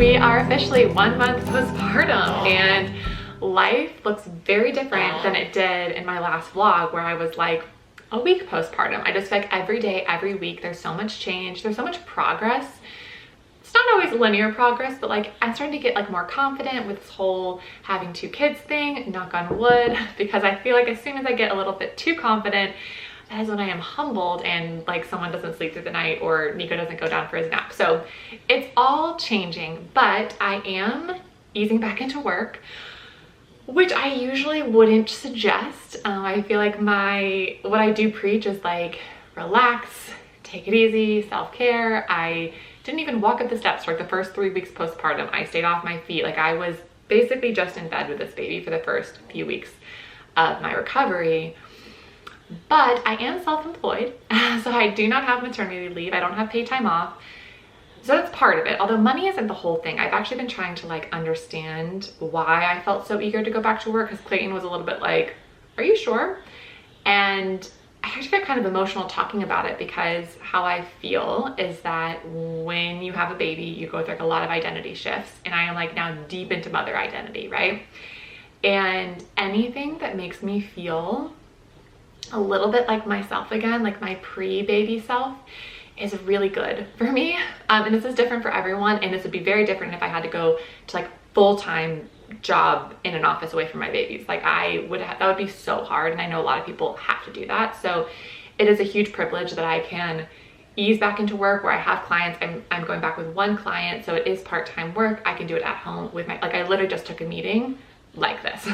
We are officially 1 month postpartum, and life looks very different than it did in my last vlog where I was like a week postpartum. I just feel like every day, every week, there's so much change, there's so much progress. It's not always linear progress, but like I'm starting to get like more confident with this whole having 2 kids thing, knock on wood, because I feel like as soon as I get a little bit too confident, that is when I am humbled and like someone doesn't sleep through the night or Nico doesn't go down for his nap. So it's all changing, but I am easing back into work, which I usually wouldn't suggest. I feel like what I do preach is like relax, take it easy, self-care. I didn't even walk up the steps for like the first 3 weeks postpartum. I stayed off my feet. Like I was basically just in bed with this baby for the first few weeks of my recovery. But I am self-employed, so I do not have maternity leave. I don't have paid time off. So that's part of it. Although money isn't the whole thing. I've actually been trying to like understand why I felt so eager to go back to work, because Clayton was a little bit like, are you sure? And I actually got kind of emotional talking about it, because how I feel is that when you have a baby, you go through like a lot of identity shifts, and I am like now deep into mother identity, right? And anything that makes me feel a little bit like myself again, like my pre-baby self, is really good for me. And this is different for everyone, and this would be very different if I had to go to like full-time job in an office away from my babies. Like that would be so hard, and I know a lot of people have to do that. So it is a huge privilege that I can ease back into work where I have clients. I'm going back with 1 client, so it is part-time work. I can do it at home with like I literally just took a meeting like this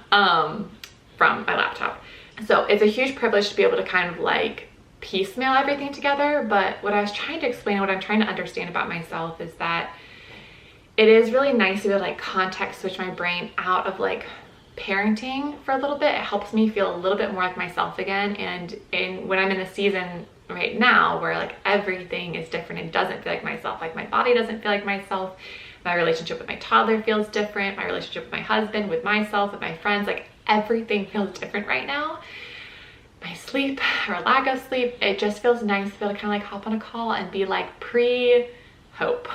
from my laptop. So it's a huge privilege to be able to kind of like piecemeal everything together. But what I was trying to explain, what I'm trying to understand about myself, is that it is really nice to be able to like context switch my brain out of like parenting for a little bit. It helps me feel a little bit more like myself again. And when I'm in a season right now where like everything is different and doesn't feel like myself, like my body doesn't feel like myself, my relationship with my toddler feels different, my relationship with my husband, with myself, with my friends, like everything feels different right now. My sleep or lack of sleep, it just feels nice to be able to kind of like hop on a call and be like pre-hope,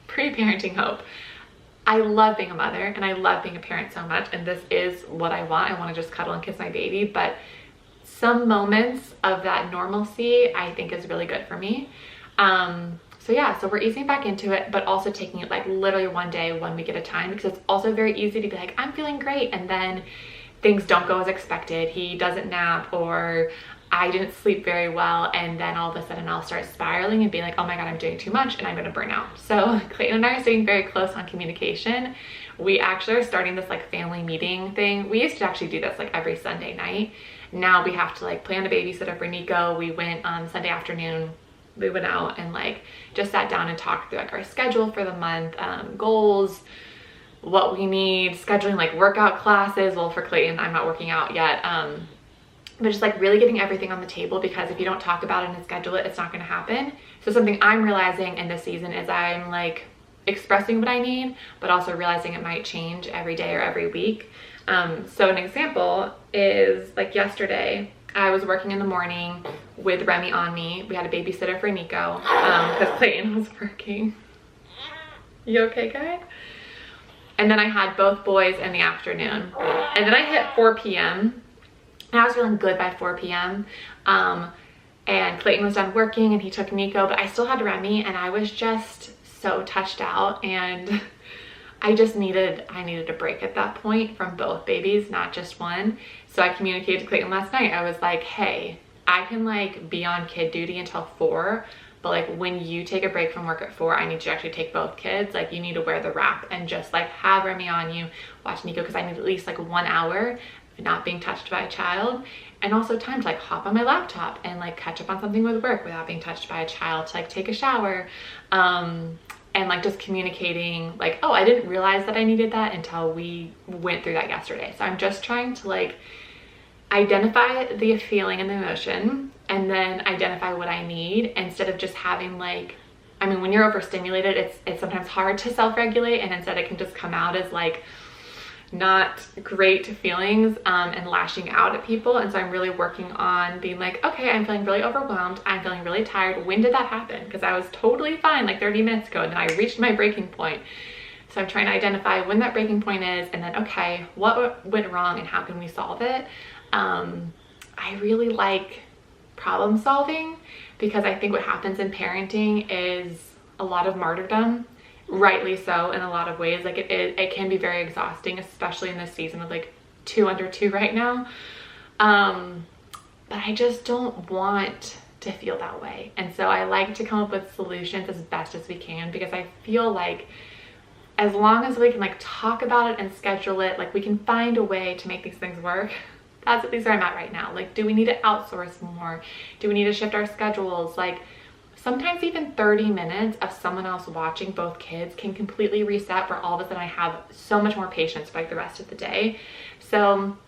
pre-parenting hope. I love being a mother and I love being a parent so much, and this is what I want. I want to just cuddle and kiss my baby, but some moments of that normalcy I think is really good for me. So yeah, so we're easing back into it, but also taking it like literally 1 day, 1 week at a time, because it's also very easy to be like, I'm feeling great, and then things don't go as expected. He doesn't nap, or I didn't sleep very well, and then all of a sudden I'll start spiraling and being like, oh my God, I'm doing too much and I'm gonna burn out. So Clayton and I are staying very close on communication. We actually are starting this like family meeting thing. We used to actually do this like every Sunday night. Now we have to like plan a babysitter for Nico. We went on Sunday afternoon, we went out and like just sat down and talked through like our schedule for the month, goals, what we need, scheduling like workout classes. Well, for Clayton, I'm not working out yet. But just like really getting everything on the table, because if you don't talk about it and schedule it, it's not going to happen. So something I'm realizing in this season is I'm like expressing what I need, but also realizing it might change every day or every week. So an example is like yesterday, I was working in the morning with Remy on me. We had a babysitter for Nico because Clayton was working. You okay, guy? And then I had both boys in the afternoon. And then I hit 4 p.m. and I was feeling good by 4 p.m. And Clayton was done working and he took Nico, but I still had Remy, and I was just so touched out, and I needed a break at that point from both babies, not just one. So I communicated to Clayton last night. I was like, hey, I can like be on kid duty until 4, but like when you take a break from work at 4, I need you to actually take both kids. Like you need to wear the wrap and just like have Remy on you, watch Nico, because I need at least like 1 hour of not being touched by a child, and also time to like hop on my laptop and like catch up on something with work without being touched by a child, to like take a shower. And like just communicating like, oh, I didn't realize that I needed that until we went through that yesterday. So I'm just trying to like identify the feeling and the emotion, and then identify what I need, instead of just having like, I mean, when you're overstimulated, it's sometimes hard to self-regulate, and instead it can just come out as like not great feelings and lashing out at people. And so I'm really working on being like, okay, I'm feeling really overwhelmed. I'm feeling really tired. When did that happen? Because I was totally fine like 30 minutes ago and then I reached my breaking point. So I'm trying to identify when that breaking point is and then, okay, what went wrong and how can we solve it? I really like problem solving because I think what happens in parenting is a lot of martyrdom, rightly so in a lot of ways. Like it can be very exhausting, especially in this season with like 2 under 2 right now. But I just don't want to feel that way. And so I like to come up with solutions as best as we can because I feel like as long as we can like talk about it and schedule it, like we can find a way to make these things work. That's at least where I'm at right now. Like, do we need to outsource more? Do we need to shift our schedules? Like, sometimes even 30 minutes of someone else watching both kids can completely reset for all of us, and I have so much more patience for like the rest of the day. So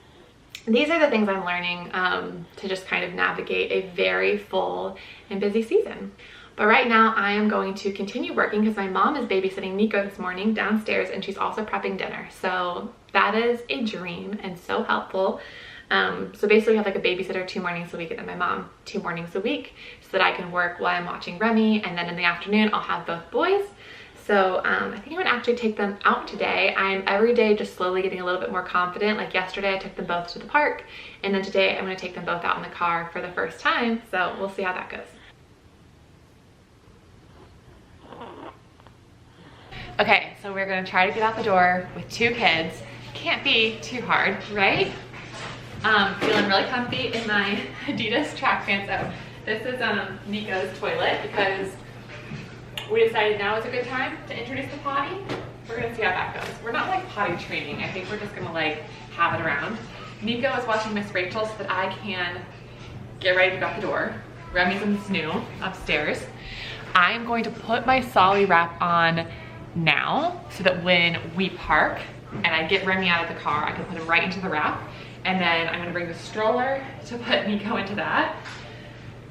these are the things I'm learning to just kind of navigate a very full and busy season. But right now I am going to continue working because my mom is babysitting Nico this morning downstairs and she's also prepping dinner. So that is a dream and so helpful. So basically we have like a babysitter 2 mornings a week and then my mom 2 mornings a week so that I can work while I'm watching Remy, and then in the afternoon I'll have both boys. So I think I'm gonna actually take them out today. I'm every day just slowly getting a little bit more confident. Like yesterday I took them both to the park and then today I'm gonna take them both out in the car for the first time. So we'll see how that goes. Okay, so we're gonna try to get out the door with 2 kids. Can't be too hard, right? Feeling really comfy in my Adidas track pants. Oh, this is Nico's toilet because we decided now is a good time to introduce the potty. We're gonna see how that goes. We're not like potty training. I think we're just gonna like have it around. Nico is watching Miss Rachel so that I can get ready to go out the door. Remy's in the snoo upstairs. I'm going to put my Solly wrap on now so that when we park and I get Remy out of the car, I can put him right into the wrap. And then I'm gonna bring the stroller to put Nico into that.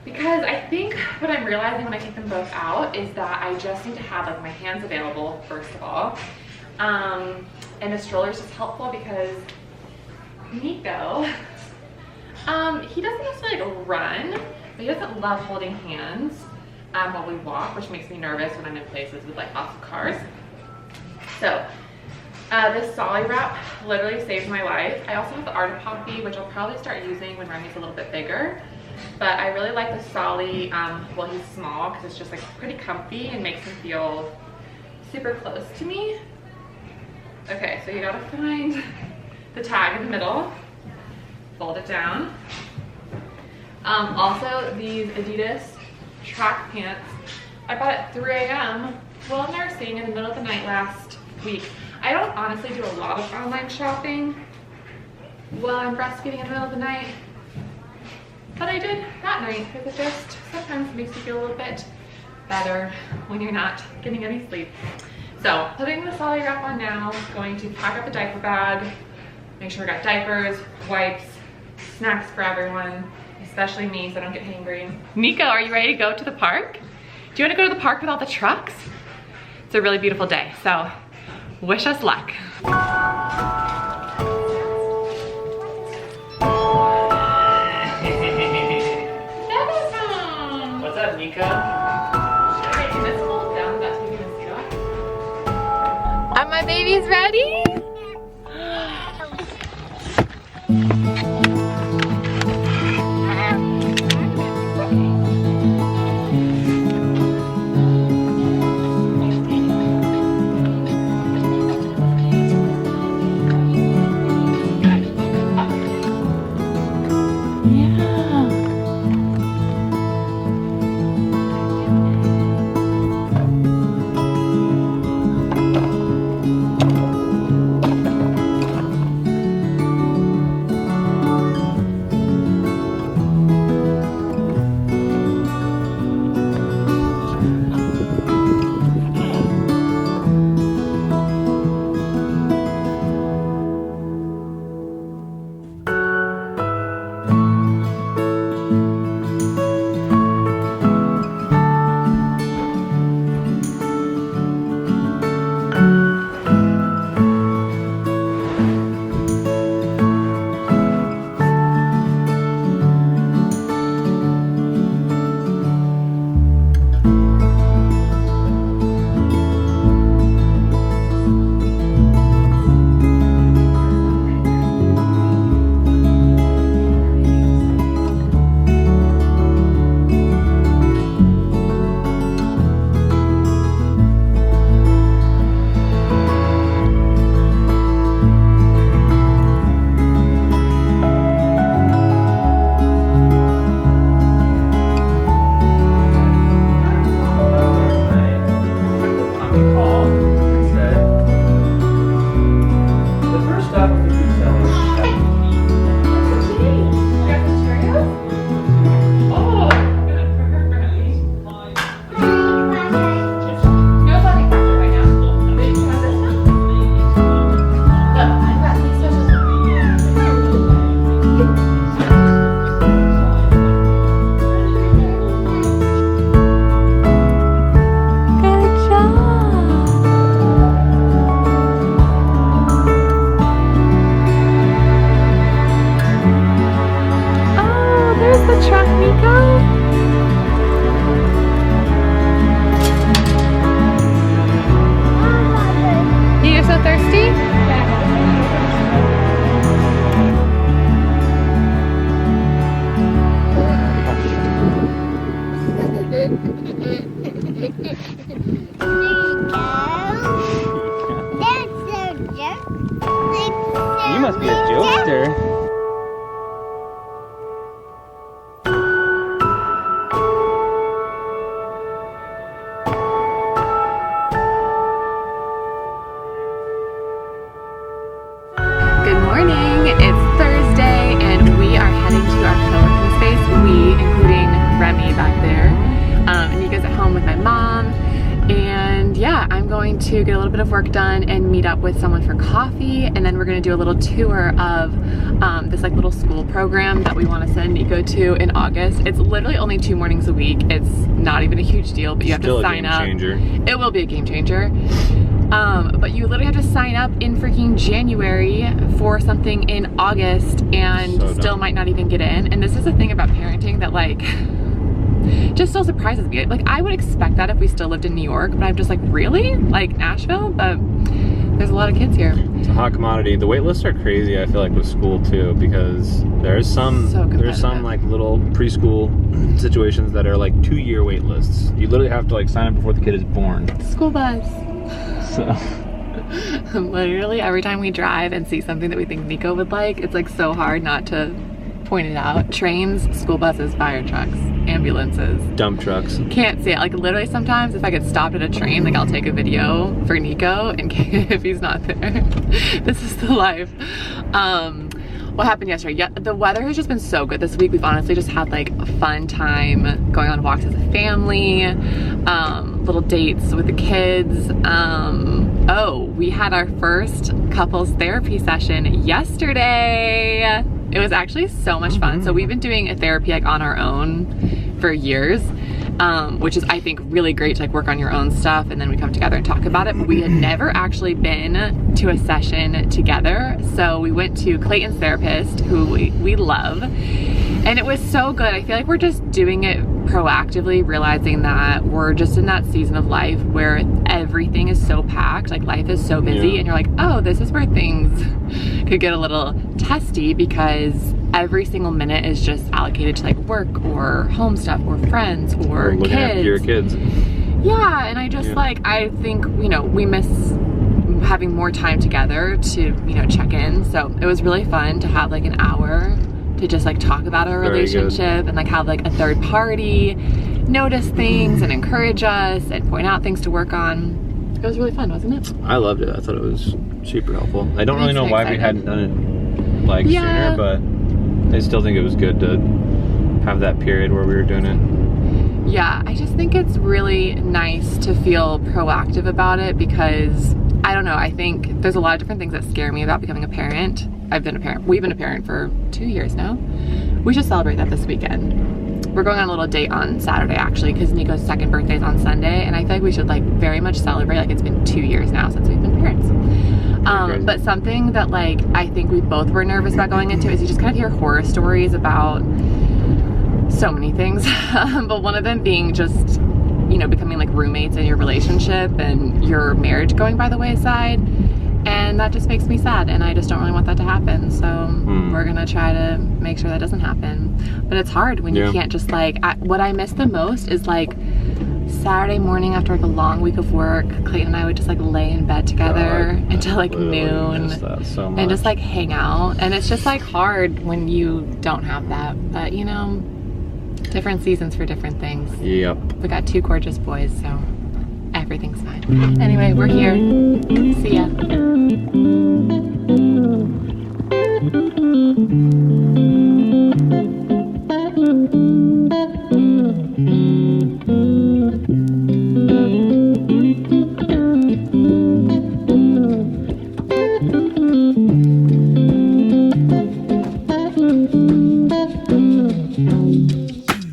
Because I think what I'm realizing when I take them both out is that I just need to have like my hands available, first of all. And the stroller is just helpful because Nico, he doesn't necessarily like run, but he doesn't love holding hands while we walk, which makes me nervous when I'm in places with like lots of cars. So this Solly wrap literally saved my life. I also have the Art of Poppy, which I'll probably start using when Remy's a little bit bigger. But I really like the Solly while he's small because it's just like pretty comfy and makes him feel super close to me. Okay, so you gotta find the tag in the middle, fold it down. Also, these Adidas track pants I bought at 3 a.m. while nursing in the middle of the night last week. I don't honestly do a lot of online shopping while I'm breastfeeding in the middle of the night, but I did that night because it just sometimes makes you feel a little bit better when you're not getting any sleep. So putting the Solly wrap on now, going to pack up the diaper bag, make sure we got diapers, wipes, snacks for everyone, especially me so I don't get hangry. Nico, are you ready to go to the park? Do you want to go to the park with all the trucks? It's a really beautiful day, so wish us luck. What's up, Nico? Okay, can this hold down that TV mosquito? Are my babies ready? You must be a jokester. Good morning, it's Thursday and we are heading to our co-working space. We, including Remy back there, and you guys at home with my mom. And yeah, I'm going to get a little bit of work done and meet up with someone for coffee, and then we're going to do a little tour of this like little school program that we want to send Nico to in August. It's literally only 2 mornings a week. It's not even a huge deal, but you have to sign up. It will be a game changer. But you literally have to sign up in freaking January for something in August and still might not even get in. And this is the thing about parenting that like just still surprises me. Like I would expect that if we still lived in New York, but I'm just like, really? Like Nashville? But there's a lot of kids here. It's a hot commodity. The wait lists are crazy, I feel like, with school too, because there's some like little preschool situations that are like 2-year wait lists. You literally have to like sign up before the kid is born. School bus. So literally every time we drive and see something that we think Nico would like, it's like so hard not to point it out. Trains, school buses, fire trucks, ambulances, dump trucks. Can't see it. Like literally sometimes if I get stopped at a train, like I'll take a video for Nico in case if he's not there. This is the life. What happened yesterday? Yeah, the weather has just been so good this week. We've honestly just had like a fun time going on walks as a family, little dates with the kids. Oh, we had our first couples therapy session yesterday. It was actually so much fun. So we've been doing a therapy like on our own for years, which is I think really great to like work on your own stuff and then we come together and talk about it. But we had never actually been to a session together. So we went to Clayton's therapist, who we love, and it was so good. I feel like we're just doing it proactively, realizing that we're just in that season of life where everything is so packed, like life is so busy, and you're like, oh, this is where things could get a little testy because every single minute is just allocated to like work or home stuff or friends or looking after your kids. Yeah, and I just like, I think, you know, we miss having more time together to, you know, check in. So it was really fun to have like an hour to just like talk about our relationship and like have like a third party notice things and encourage us and point out things to work on. It was really fun, wasn't it? I loved it. I thought it was super helpful. I don't really know why we hadn't done it like sooner, but I still think it was good to have that period where we were doing it. Yeah, I just think it's really nice to feel proactive about it because I don't know, I think there's a lot of different things that scare me about becoming a parent. I've been a parent. We've been a parent for 2 years now. We should celebrate that this weekend. We're going on a little date on Saturday actually because Nico's 2nd birthday is on Sunday, and I feel like we should like very much celebrate like it's been 2 years now since we've been parents. But something that like I think we both were nervous about going into is you just kind of hear horror stories about so many things, but one of them being just, you know, becoming like roommates in your relationship and your marriage going by the wayside. And that just makes me sad, and I just don't really want that to happen. So we're gonna try to make sure that doesn't happen. But it's hard when you can't just like, what I miss the most is like Saturday morning after like a long week of work, Clayton and I would just like lay in bed together until like noon and just like hang out. And it's just like hard when you don't have that. But you know, different seasons for different things. Yep. We got 2 gorgeous boys, so everything's fine. Anyway, we're here. See ya.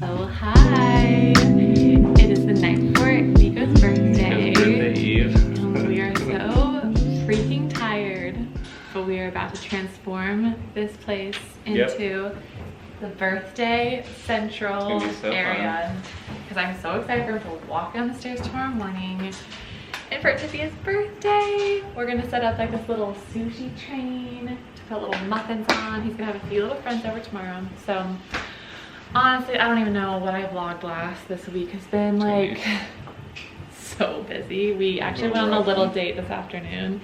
Oh, hi. It is the night before Nico's birthday. And we are so freaking tired, but we are about to transform this place into the birthday central area. Because I'm so excited for him to walk down the stairs tomorrow morning and for it to be his birthday. We're gonna set up like this little sushi train to put little muffins on. He's gonna have a few little friends over tomorrow. So honestly, I don't even know what I vlogged last. This week has been like so busy. We actually went on a little date this afternoon,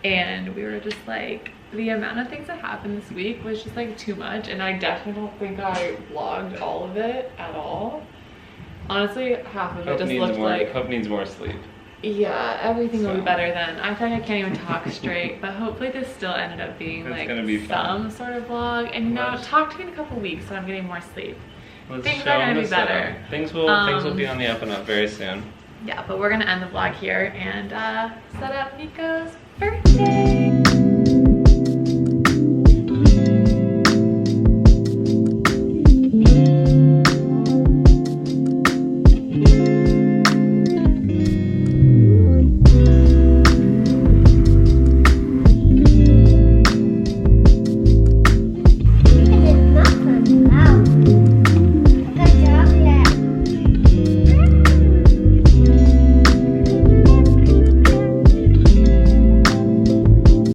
and we were just like, the amount of things that happened this week was just like too much, and I definitely don't think I vlogged all of it at all. Honestly, half of it just looked like... Hope needs more sleep. Yeah, everything will be better then. I feel like I can't even talk straight, but hopefully this still ended up being like some sort of vlog. And you know, talk to me in a couple weeks when I'm getting more sleep. Things are gonna be better. Things will be on the up and up very soon. Yeah, but we're gonna end the vlog here and set up Nico's birthday.